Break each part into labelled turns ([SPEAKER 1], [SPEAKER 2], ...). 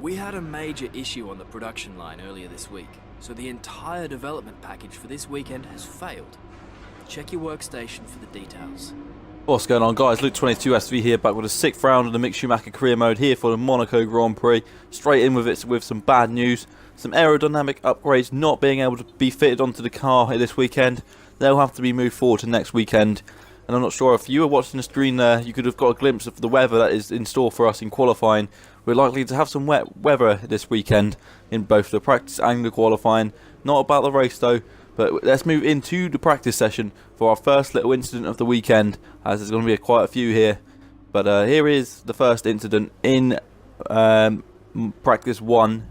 [SPEAKER 1] We had a major issue on the production line earlier this week, so the entire development package for this weekend has failed. Check your workstation for the details.
[SPEAKER 2] What's going on, guys? Luke22SV here, back with a 6th round of the Mick Schumacher career mode here for the Monaco Grand Prix. Straight in with it with some bad news. Some aerodynamic upgrades not being able to be fitted onto the car this weekend. They'll have to be moved forward to next weekend. And I'm not sure if you were watching the screen there, you could have got a glimpse of the weather that is in store for us in qualifying. We're likely to have some wet weather this weekend in both the practice and the qualifying. Not about the race though, but let's move into the practice session for our first little incident of the weekend, as there's going to be quite a few here. But here is the first incident in practice 1.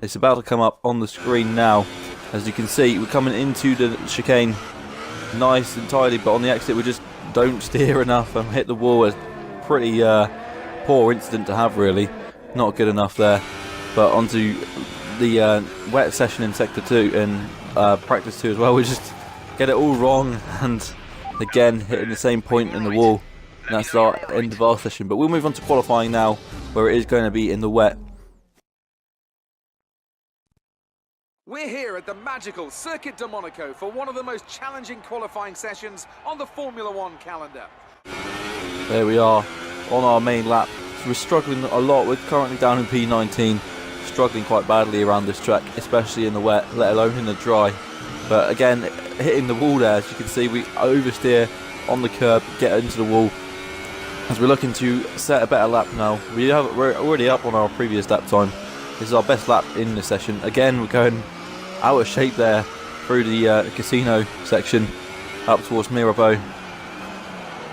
[SPEAKER 2] It's about to come up on the screen now. As you can see, we're coming into the chicane nice and tidy, but on the exit we just don't steer enough and hit the wall. It's pretty poor incident to have, really. Not good enough there. But onto the wet session in sector 2 and practice 2 as well. We just get it all wrong and again hitting the same point in the wall. And that's our end of our session. But we'll move on to qualifying now, where it is going to be in the wet.
[SPEAKER 3] We're here at the magical Circuit de Monaco for one of the most challenging qualifying sessions on the Formula One calendar.
[SPEAKER 2] There we are on our main lap. So we're struggling a lot. We're currently down in P19, struggling quite badly around this track, especially in the wet, let alone in the dry. But again, hitting the wall there, as you can see, we oversteer on the curb, get into the wall. As we're looking to set a better lap now, we're already up on our previous lap time. This is our best lap in the session. Again, we're going out of shape there through the casino section up towards Mirabeau.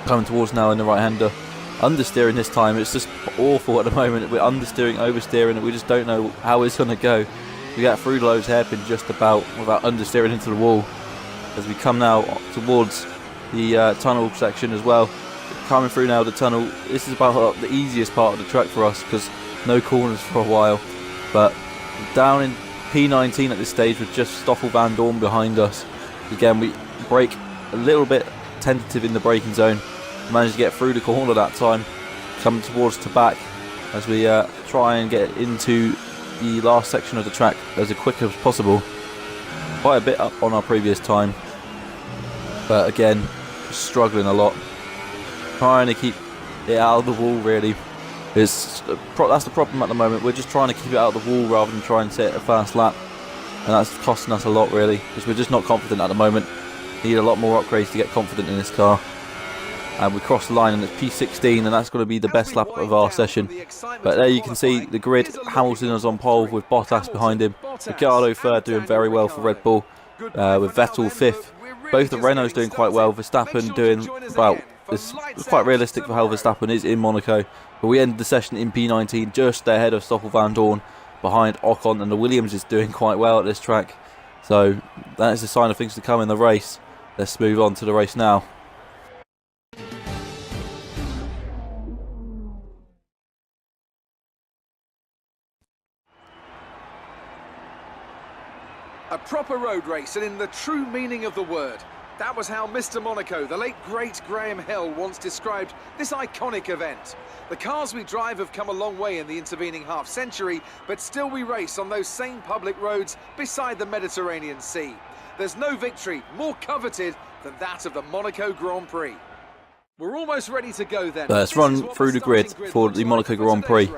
[SPEAKER 2] Coming towards now in the right-hander. Understeering this time, it's just awful at the moment. We're understeering, oversteering, and we just don't know how it's going to go. We got through those hairpin just about without understeering into the wall. As we come now towards the tunnel section as well. Coming through now the tunnel, this is about the easiest part of the track for us because no corners for a while. But down in P19 at this stage with just Stoffel Van Dorn behind us. Again, we brake a little bit tentative in the braking zone. Managed to get through the corner that time. Coming towards to back as we try and get into the last section of the track as quick as possible. Quite a bit up on our previous time. But again, struggling a lot. Trying to keep it out of the wall, really. That's the problem at the moment. We're just trying to keep it out of the wall rather than try and set a fast lap, and that's costing us a lot, really, because we're just not confident at the moment. Need a lot more upgrades to get confident in this car. And we cross the line and it's P16, and that's going to be the best lap of our session. But there you can see the grid. Hamilton is on pole with Bottas behind him. Ricciardo third, doing very well for Red Bull, with Vettel fifth. Both the Renaults doing quite well. Verstappen doing well. It's quite realistic for how Verstappen is in Monaco. But we ended the session in P19 just ahead of Stoffel Van Dorn behind Ocon, and the Williams is doing quite well at this track. So that is a sign of things to come in the race. Let's move on to the race now.
[SPEAKER 3] A proper road race, and in the true meaning of the word. That was how Mr. Monaco, the late great Graham Hill, once described this iconic event. The cars we drive have come a long way in the intervening half-century, but still we race on those same public roads beside the Mediterranean Sea. There's no victory more coveted than that of the Monaco Grand Prix. We're almost ready to go then.
[SPEAKER 2] Let's run through the grid for the Monaco Grand Prix.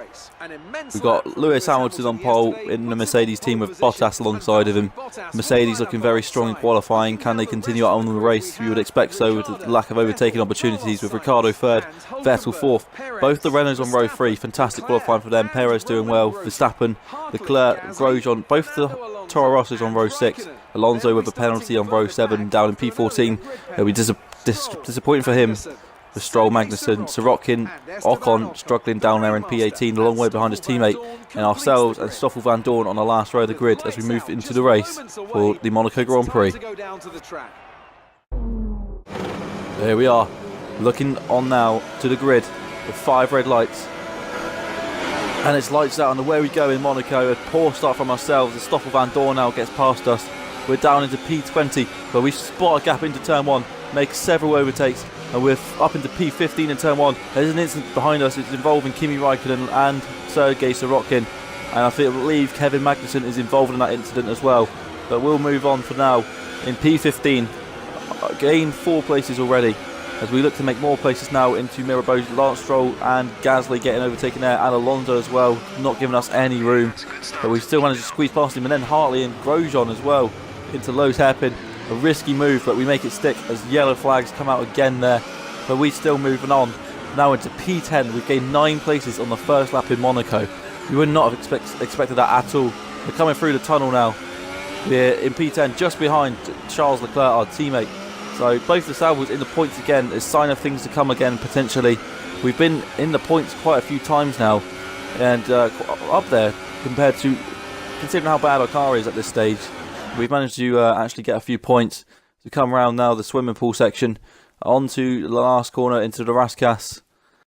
[SPEAKER 2] We've got Lewis Hamilton on pole in the Mercedes team with Bottas alongside of him. Mercedes looking very strong in qualifying. Can they continue on the race? You would expect so, with the lack of overtaking opportunities, with Ricciardo third, Vettel fourth. Both the Renaults on row 3, fantastic qualifying for them. Perez doing well, Verstappen, Leclerc, Grosjean, both the Toro Rossos on row 6. Alonso with a penalty on row 7 down in P14. It'll be disappointing for him. With Stroll, Magnussen, Sirotkin, Ocon struggling down there in P18, a long way behind his teammate, and ourselves and Stoffel Van Dorn on the last row of the grid as we move into the race for the Monaco Grand Prix. There we are, looking on now to the grid with 5 red lights. And it's lights out, and away we go in Monaco. A poor start from ourselves as Stoffel Van Dorn now gets past us. We're down into P20, but we spot a gap into turn 1, make several overtakes, and we're up into P15 in turn 1. There's an incident behind us. It's involving Kimi Raikkonen and Sergei Sirotkin, and I believe Kevin Magnussen is involved in that incident as well. But we'll move on for now. In P15, gained 4 places already, as we look to make more places now into Mirabeau's. Lance Stroll and Gasly getting overtaken there, and Alonso as well, not giving us any room. But we still managed to squeeze past him, and then Hartley and Grosjean as well into Lowe's hairpin. A risky move, but we make it stick as yellow flags come out again there. But we're still moving on. Now into P10, we've gained 9 places on the first lap in Monaco. You would not have expected that at all. We're coming through the tunnel now. We're in P10, just behind Charles Leclerc, our teammate. So both the Saubles in the points again, is a sign of things to come again potentially. We've been in the points quite a few times now, and up there compared to, considering how bad our car is at this stage. We've managed to actually get a few points to come around now the swimming pool section, onto the last corner into the Rascasse,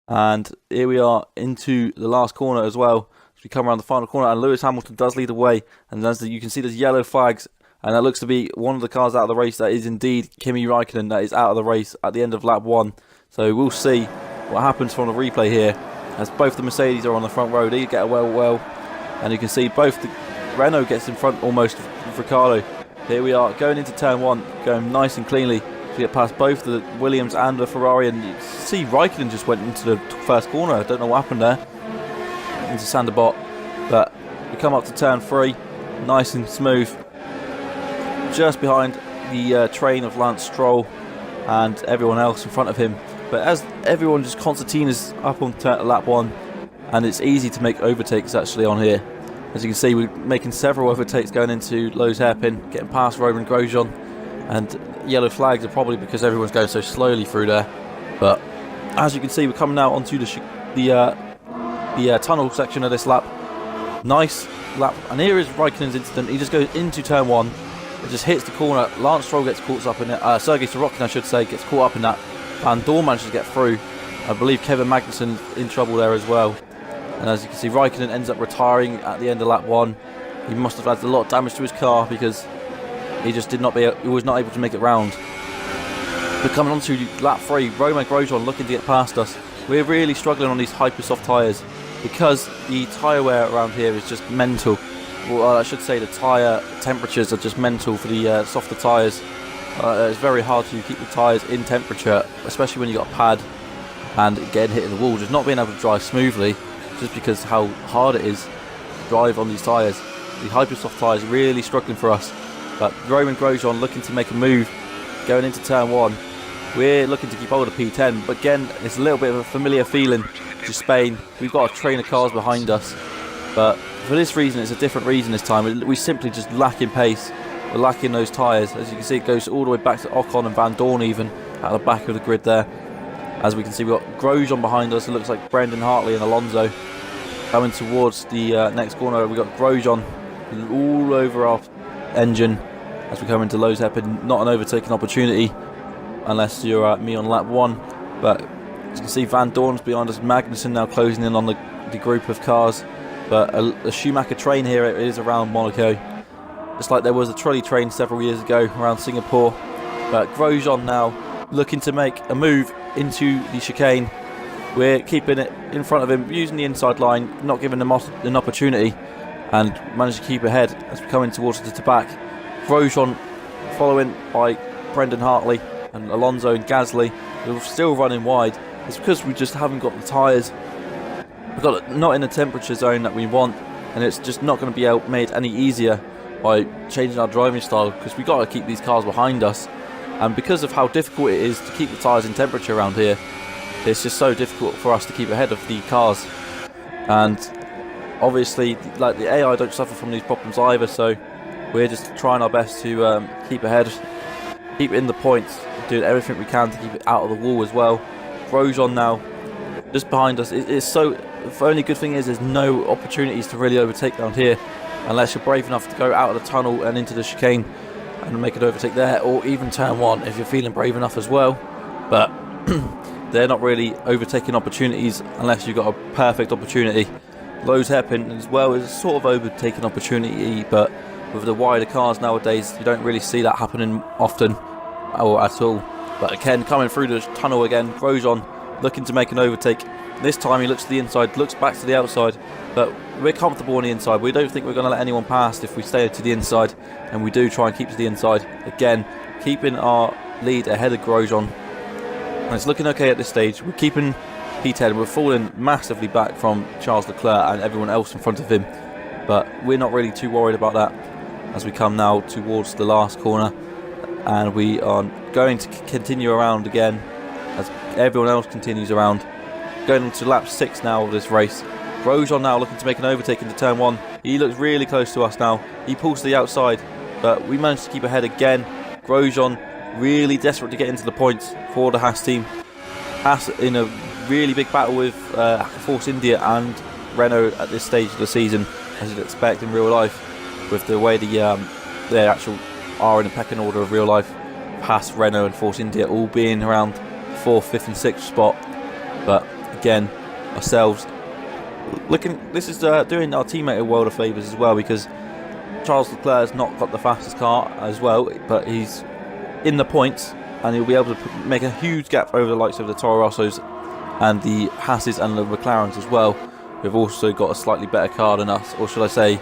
[SPEAKER 2] and here we are into the last corner as well. As we come around the final corner, and Lewis Hamilton does lead the way, and as you can see, there's yellow flags, and that looks to be one of the cars out of the race. That is indeed Kimi Raikkonen, that is out of the race at the end of lap 1. So we'll see what happens from the replay here, as both the Mercedes are on the front row. They get well, and you can see both the Renault gets in front almost of Ricciardo. Here we are going into turn 1, going nice and cleanly to get past both the Williams and the Ferrari, and you see Raikkonen just went into the first corner. I don't know what happened there, into Sanderbot. But we come up to turn 3, nice and smooth, just behind the train of Lance Stroll and everyone else in front of him. But as everyone, just Constantine is up on lap 1, and it's easy to make overtakes actually on here. As you can see, we're making several overtakes going into Lowe's hairpin, getting past Roman Grosjean, and yellow flags are probably because everyone's going so slowly through there. But as you can see, we're coming now onto the tunnel section of this lap. Nice lap, and here is Raikkonen's incident. He just goes into turn 1, it just hits the corner. Lance Stroll gets caught up in it. Sergei Sorokin, I should say, gets caught up in that. Van Dorn manages to get through. I believe Kevin Magnussen in trouble there as well. And as you can see, Raikkonen ends up retiring at the end of lap 1. He must have had a lot of damage to his car because he just he was not able to make it round. But coming on to lap 3, Romain Grosjean looking to get past us. We're really struggling on these hyper soft tyres because the tyre wear around here is just mental. Well, I should say the tyre temperatures are just mental for the softer tyres. It's very hard to keep the tyres in temperature, especially when you've got a pad and getting hit in the wall, just not being able to drive smoothly, just because how hard it is to drive on these tyres. The hyper soft tyres really struggling for us. But Romain Grosjean looking to make a move going into turn 1. We're looking to keep hold of P10, but again, it's a little bit of a familiar feeling to Spain. We've got a train of cars behind us, but for this reason, it's a different reason this time. We simply just lack in pace. We're lacking those tyres. As you can see, it goes all the way back to Ocon and Van Dorn even, at the back of the grid there. As we can see, we've got Grosjean behind us. It looks like Brendan Hartley and Alonso coming towards the next corner. We've got Grosjean all over our engine as we come into Lowe's hairpin. Not an overtaking opportunity unless you're me on lap 1. But as you can see, Van Dorn's behind us. Magnussen now closing in on the group of cars. But a Schumacher train here it is around Monaco. Just like there was a trolley train several years ago around Singapore. But Grosjean now looking to make a move into the chicane. We're keeping it in front of him, using the inside line, not giving him an opportunity, and managed to keep ahead as we come in towards the back. Grosjean following by Brendan Hartley and Alonso and Gasly. We're still running wide. It's because we just haven't got the tyres. We've got it not in the temperature zone that we want, and it's just not going to be made any easier by changing our driving style, because we've got to keep these cars behind us. And because of how difficult it is to keep the tyres in temperature around here, it's just so difficult for us to keep ahead of the cars. And obviously, like, the AI don't suffer from these problems either, so we're just trying our best to keep ahead, keep in the points, doing everything we can to keep it out of the wall as well. Grosjean now just behind us. It's so, the only good thing is there's no opportunities to really overtake down here unless you're brave enough to go out of the tunnel and into the chicane and make an overtake there, or even turn 1 if you're feeling brave enough as well. But they're not really overtaking opportunities unless you've got a perfect opportunity. Lowe's hairpin as well is a sort of overtaking opportunity, but with the wider cars nowadays, you don't really see that happening often or at all. But again, coming through the tunnel again, Grosjean looking to make an overtake This time he looks to the inside, looks back to the outside, but we're comfortable on the inside. We don't think we're going to let anyone past if we stay to the inside, and we do try and keep to the inside. Again, keeping our lead ahead of Grosjean. And it's looking okay at this stage. We're keeping P10. We're falling massively back from Charles Leclerc and everyone else in front of him, but we're not really too worried about that as we come now towards the last corner, and we are going to continue around again as everyone else continues around. Going on to lap 6 now of this race. Grosjean now looking to make an overtake into turn 1. He looks really close to us now. He pulls to the outside, but we managed to keep ahead again. Grosjean really desperate to get into the points for the Haas team. Haas in a really big battle with Force India and Renault at this stage of the season, as you'd expect in real life, with the way they actual are in a pecking order of real life. Haas, Renault and Force India all being around 4th, 5th and 6th spot. But again, ourselves this is doing our teammate a world of favours as well, because Charles Leclerc has not got the fastest car as well, but he's in the points and he'll be able to make a huge gap over the likes of the Toro Rossos and the Haas's and the McLarens as well. We've also got a slightly better car than us, or should I say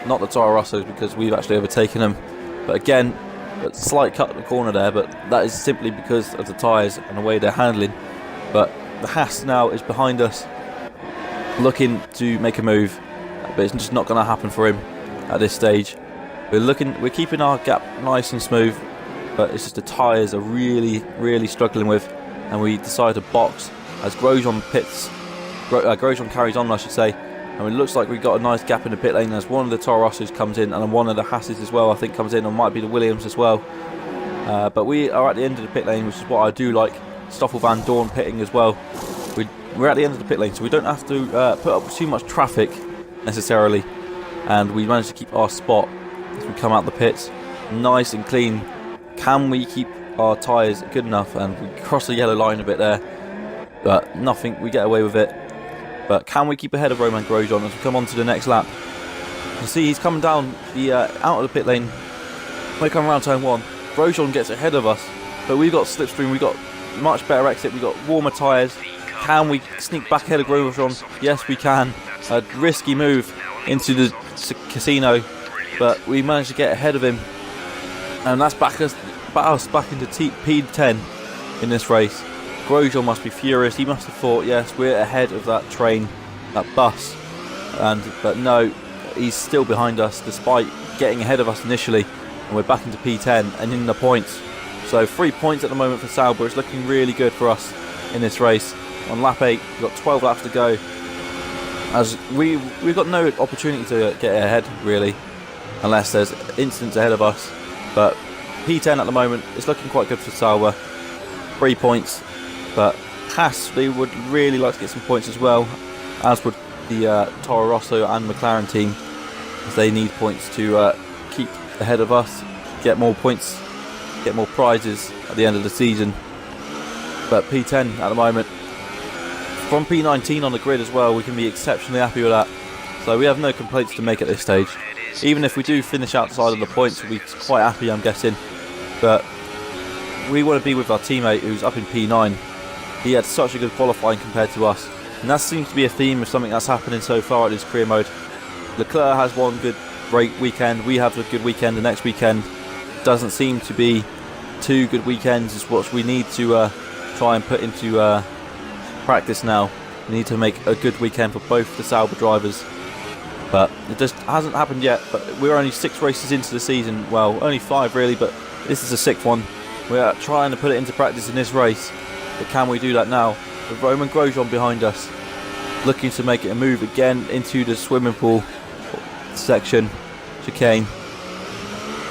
[SPEAKER 2] not the Toro Rossos, because we've actually overtaken them. But again, a slight cut in the corner there, but that is simply because of the tyres and the way they're handling. But the Haas now is behind us, looking to make a move, but it's just not going to happen for him at this stage. We're keeping our gap nice and smooth, but it's just the tyres are really struggling with, and we decide to box as Grosjean carries on, I should say, and it looks like we've got a nice gap in the pit lane as one of the Toro Rossos comes in, and one of the Haas's as well I think comes in, or might be the Williams as well. But we are at the end of the pit lane, which is what I do like. Stoffel Van Dorn pitting as well. We're at the end of the pit lane, so we don't have to put up too much traffic necessarily, and we managed to keep our spot as we come out the pits nice and clean. Can we keep our tyres good enough? And we cross the yellow line a bit there, but nothing, we get away with it. But can we keep ahead of Romain Grosjean as we come on to the next lap? You see he's coming down the out of the pit lane. We come around turn 1, Grosjean gets ahead of us, but we've got slipstream, we've got much better exit, we've got warmer tyres. Can we sneak back ahead of Grosjean? Yes, we can. A risky move into the casino, but we managed to get ahead of him, and that's back us back into P10 in this race. Grosjean must be furious. He must have thought, yes, we're ahead of that train, that bus, but no, he's still behind us despite getting ahead of us initially, and we're back into P10 and in the points. So 3 points at the moment for Sauber. It's looking really good for us in this race. On lap 8, we've got 12 laps to go, as we've got no opportunity to get ahead really, unless there's incidents ahead of us. But P10 at the moment, it's looking quite good for Sauber. 3 points, but Haas, they would really like to get some points as well, as would the Toro Rosso and McLaren team, as they need points to keep ahead of us, get more points, get more prizes at the end of the season. But P10 at the moment, from P19 on the grid as well, we can be exceptionally happy with that. So we have no complaints to make at this stage. Even if we do finish outside of the points, we'll be quite happy, I'm guessing. But we want to be with our teammate who's up in P9. He had such a good qualifying compared to us, and that seems to be a theme of something that's happening so far at this career mode. Leclerc has one great weekend, we have a good weekend. The next weekend doesn't seem to be 2 good weekends. Is what we need to try and put into practice now. We need to make a good weekend for both the Sauber drivers, but it just hasn't happened yet. But we're only 6 races into the season, well only 5 really, but this is the 6th one. We're trying to put it into practice in this race, but can we do that now with Romain Grosjean behind us, looking to make it a move again into the swimming pool section chicane.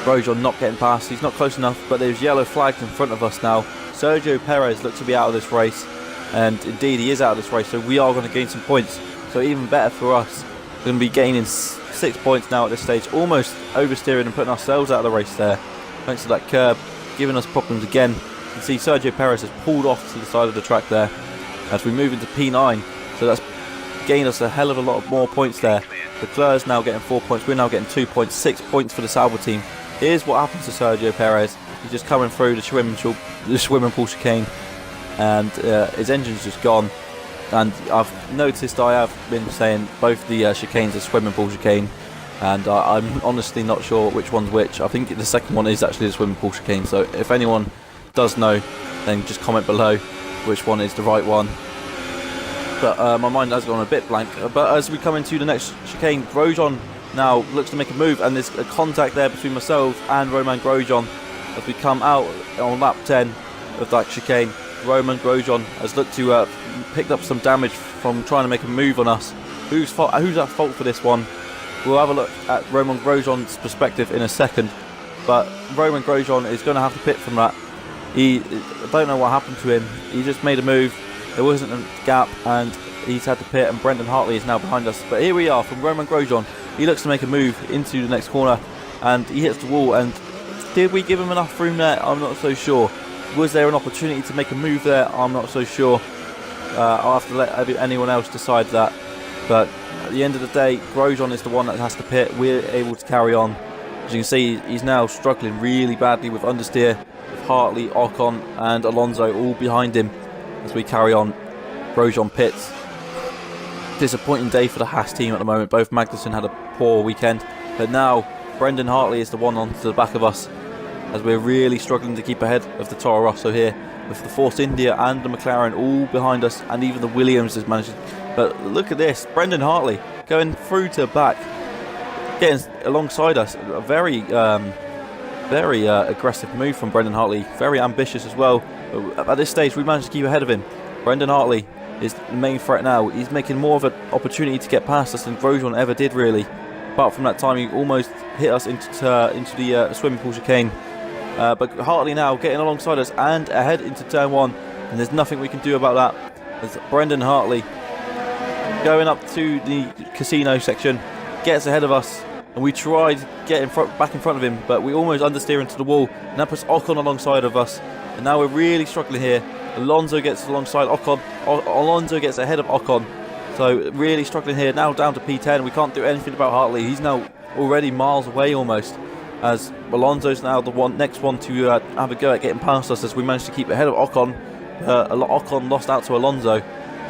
[SPEAKER 2] Grosjean not getting past, he's not close enough, but there's yellow flags in front of us now. Sergio Perez looks to be out of this race, and indeed he is out of this race, so we are going to gain some points. So even better for us, we're going to be gaining 6 points now at this stage, almost oversteering and putting ourselves out of the race there, thanks to that curb giving us problems again. You can see Sergio Perez has pulled off to the side of the track there as we move into P9, so that's gained us a hell of a lot more points there. Leclerc's now getting 4 points, we're now getting 2 points, 6 points for the Sauber team. Here's what happens to Sergio Perez. He's just coming through the swimming pool chicane, and his engine's just gone. And I've noticed I have been saying both the chicanes are swimming pool chicane, and I'm honestly not sure which one's which. I think the second one is actually the swimming pool chicane, so if anyone does know, then just comment below which one is the right one. But my mind has gone a bit blank. But as we come into the next chicane, Grosjean now looks to make a move, and there's a contact there between myself and Romain Grosjean as we come out on lap 10 of that chicane. Romain Grosjean has looked to pick up some damage from trying to make a move on us. Who's at fault for this one? We'll have a look at Romain Grosjean's perspective in a second, but Romain Grosjean is going to have to pit from that. I don't know what happened to him. He just made a move. There wasn't a gap, and he's had to pit, and Brendan Hartley is now behind us. But here we are from Romain Grosjean. He looks to make a move into the next corner, and he hits the wall. And did we give him enough room there? I'm not so sure. Was there an opportunity to make a move there? I'm not so sure. I'll have to let anyone else decide that. But at the end of the day, Grosjean is the one that has to pit. We're able to carry on. As you can see, he's now struggling really badly with understeer, with Hartley, Ocon and Alonso all behind him as we carry on. Grosjean pits. Disappointing day for the Haas team at the moment. Both Magnussen had a poor weekend, but now Brendan Hartley is the one onto the back of us as we're really struggling to keep ahead of the Toro Rosso here, with the Force India and the McLaren all behind us, and even the Williams has managed. But look at this, Brendan Hartley going through to back, getting alongside us. A very aggressive move from Brendan Hartley, very ambitious as well. At this stage we managed to keep ahead of him. Brendan Hartley is the main threat now. He's making more of an opportunity to get past us than Grosjean ever did, really. Apart from that time he almost hit us into the swimming pool chicane. But Hartley now getting alongside us and ahead into turn 1, and there's nothing we can do about that. As Brendan Hartley going up to the casino section gets ahead of us, and we tried getting back in front of him, but we almost understeer into the wall, and that puts Ocon alongside of us, and now we're really struggling here. Alonso gets alongside Ocon. Alonso gets ahead of Ocon, so really struggling here. Now down to P10. We can't do anything about Hartley. He's now already miles away almost, as Alonso's now the next one to have a go at getting past us, as we managed to keep ahead of Ocon. Ocon lost out to Alonso,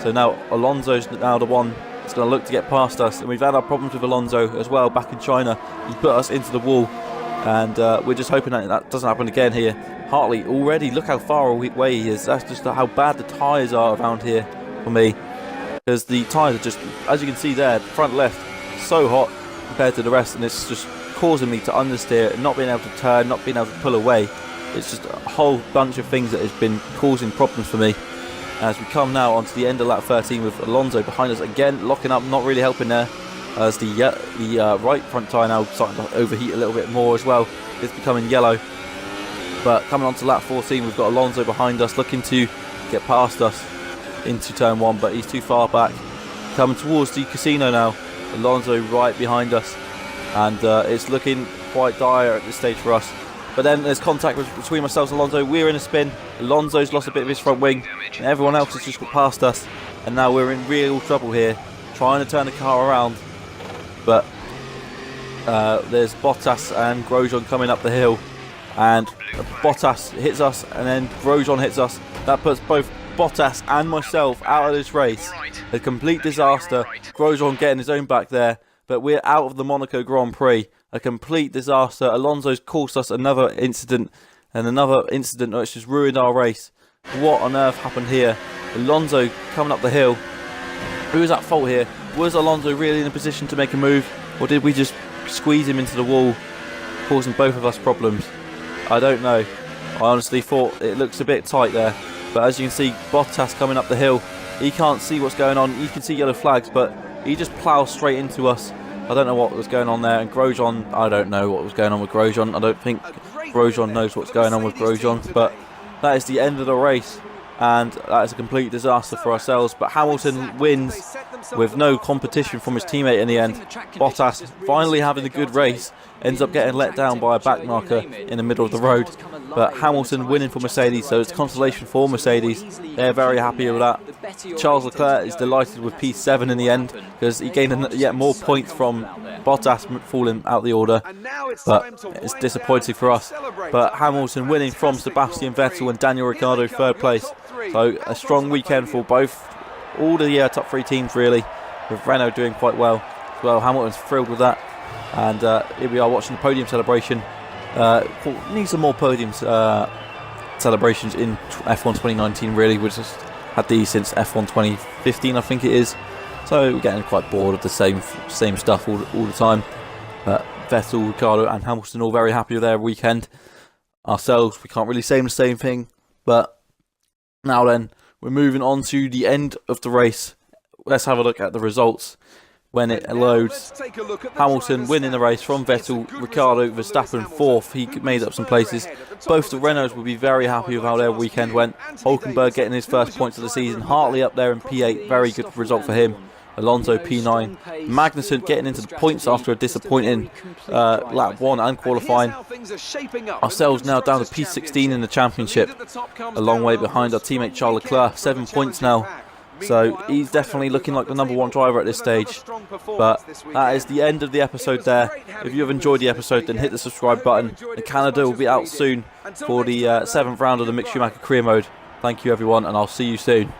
[SPEAKER 2] so now Alonso's now the one that's going to look to get past us, and we've had our problems with Alonso as well back in China. He put us into the wall, and we're just hoping that doesn't happen again here. Hartley already, look how far away he is. That's just how bad the tyres are around here for me, because the tyres are just, as you can see there, front left, so hot compared to the rest, and it's just causing me to understeer, not being able to turn, not being able to pull away. It's just a whole bunch of things that has been causing problems for me. As we come now onto the end of lap 13 with Alonso behind us again, locking up, not really helping there, as the right front tyre now starting to overheat a little bit more as well. It's becoming yellow. But coming on to lap 14, we've got Alonso behind us, looking to get past us into turn 1, but he's too far back. Coming towards the casino now, Alonso right behind us, and it's looking quite dire at this stage for us. But then there's contact between myself and Alonso. We're in a spin. Alonso's lost a bit of his front wing, and everyone else has just got past us, and now we're in real trouble here, trying to turn the car around. But there's Bottas and Grosjean coming up the hill, and Bottas hits us, and then Grosjean hits us. That puts both Bottas and myself out of this race. A complete disaster. Grosjean getting his own back there, but we're out of the Monaco Grand Prix. A complete disaster. Alonso's caused us another incident, which has ruined our race. What on earth happened here? Alonso coming up the hill. Who was at fault here? Was Alonso really in a position to make a move, or did we just squeeze him into the wall, causing both of us problems? I don't know. I honestly thought it looks a bit tight there, but as you can see, Bottas coming up the hill, he can't see what's going on. He can see yellow flags, but he just plows straight into us. I don't know what was going on there. And Grosjean, I don't know what was going on with Grosjean. I don't think Grosjean knows what's going on with Grosjean, but that is the end of the race, and that is a complete disaster for ourselves. But Hamilton wins with no competition from his teammate in the end. Bottas, finally having a good race, ends up getting let down by a back marker in the middle of the road. But Hamilton winning for Mercedes, so it's consolation for Mercedes. They're very happy with that. Charles Leclerc is delighted with P7 in the end, because he gained yet more points from Bottas falling out the order. But it's disappointing for us. But Hamilton winning from Sebastian Vettel and Daniel Ricciardo third place. So a strong weekend for both all the top 3 teams really, with Renault doing quite well as well. Hamilton's thrilled with that. And here we are watching the podium celebration. Need some more podium celebrations in F1 2019 really. We've just had these since F1 2015 I think it is. So we're getting quite bored of the same stuff all the time. Vettel, Ricciardo and Hamilton all very happy with their weekend. Ourselves, we can't really say the same thing. But now then, we're moving on to the end of the race. Let's have a look at the results when it loads. Hamilton winning the race from Vettel, Ricciardo, Verstappen 4th. He made up some places. Both the Renaults will be very happy with how their weekend went. Hulkenberg getting his first points of the season. Hartley up there in P8, very good result for him. Alonso P9. Magnussen getting into the points after a disappointing lap 1 and qualifying. Ourselves now down to P16 in the championship. A long way behind our teammate Charles Leclerc, 7 points now. So he's definitely looking like the #1 driver at this stage. But that is the end of the episode there. If you have enjoyed the episode, then hit the subscribe button. The calendar will be out soon for the 7th round of the Mick Schumacher career mode. Thank you everyone, and I'll see you soon.